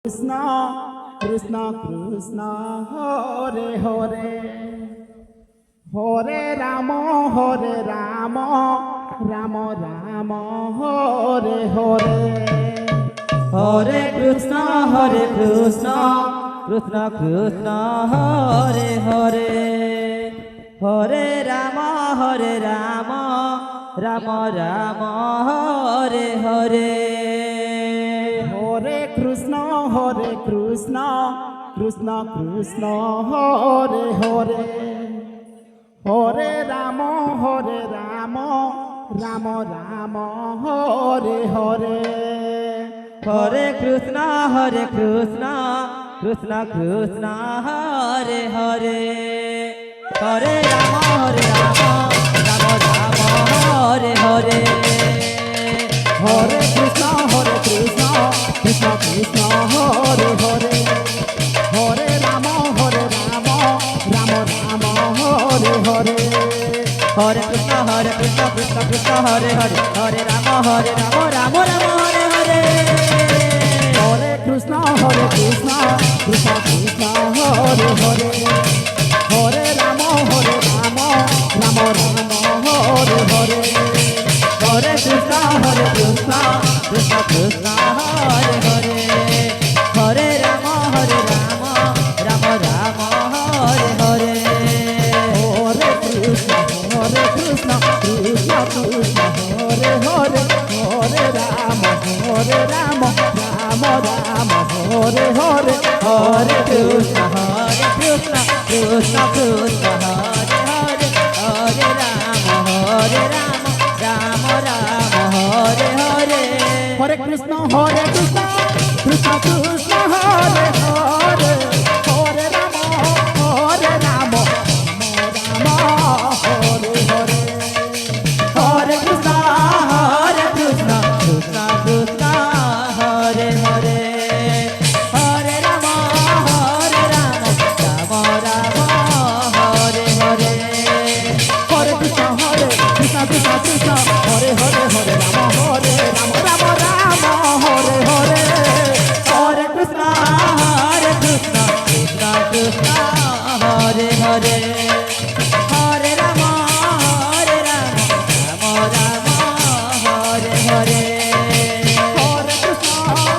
Krishna Krishna Krishna Hare Hare Hare Ram Ram Ram Hare Hare Hare Krishna Krishna Krishna Hare Hare Hare Ram Ram Ram Hare Hare Hare Krishna Krishna Krishna Hare Hare Hare Ram Ram Hare Hare Hare Krishna Krishna Krishna Hare Hare Hare Ram Ram Ram Hare Hare Hare Krishna Krishna Krishna Hare Hare Hare Ram Ram Ram Hare Hare Hare Krishna Krishna Krishna Hare Hare Hare Ram Ram Hare Hare Hare Krishna Krishna Krishna Hare Hare Hare Ram Ram Ram Hare Hare Hare Krishna Krishna Krishna Hare Hare Hare Ram Ram Hare Hare Hare Krishna Krishna Krishna Hare Hare Hare Ram Ram Ram Hare Hare Hare Krishna Krishna Krishna Hare Hare Hare Ram Ram Hare Hare Hare Krishna Krishna Krishna Hare Hare Hare Ram Ram Hare Hare Hare Krishna Krishna Krishna Hare Hare Hare Ram Ram Hare Hare Hare Krishna Krishna Hare Hare Hare Ram Ram Hare Hare Hare Krishna Krishna Krishna Hare Hare Hare Ram Ram Hare Hare Hare Krishna Krishna Krishna Hare Hare Hare Ram Ram Ram Hare Hare Hare Krishna Krishna Krishna Hare Hare Hare Ram Ram Hare Hare Hare Krishna Krishna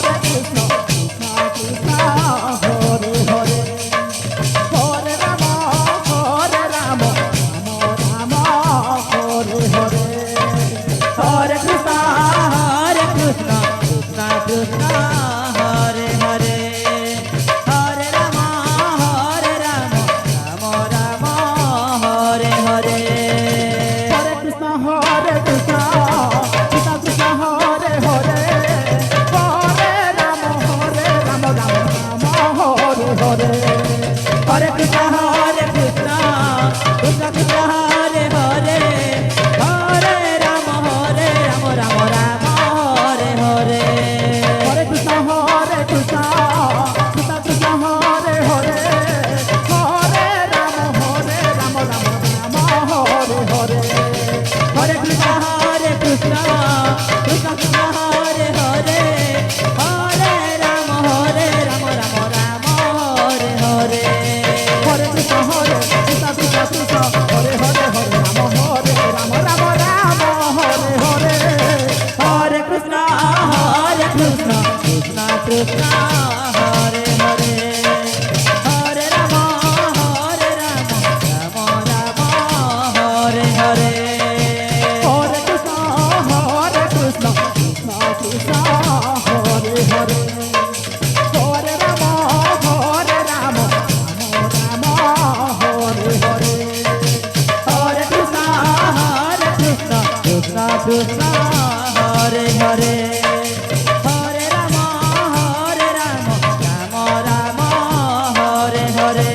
Krishna Hare Hare Hare Ram Ram Ram Hare Hare Hare Krishna Krishna Krishna Hare Hare Hare Ram Ram Hare Hare Hare Krishna Krishna Krishna Hare Hare Hare Ram Ram Ram Hare Hare Hare Krishna Krishna Krishna Hare Hare Hare Ram Ram Hare Hare Hare Krishna Krishna Krishna Hare Hare Hare Ram Ram Hare Hare Hare Krishna Krishna Krishna Hare Hare Hare Ram Ram Hare Hare Hare Krishna Krishna Krishna Hare Hare Hare Ram Ram Hare Hare Hare Krishna Krishna Krishna Hare Hare Hare Ram Ram Hare Hare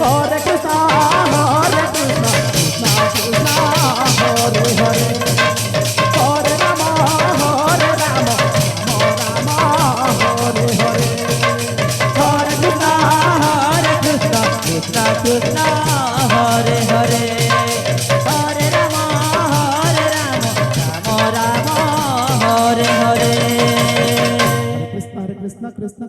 Hare Krishna Krishna Krishna Hare Hare Hare Ram Ram Hare Hare Hare Krishna Krishna Krishna Hare Hare Hare Ram Ram Hare Hare Krishna Krishna Krishna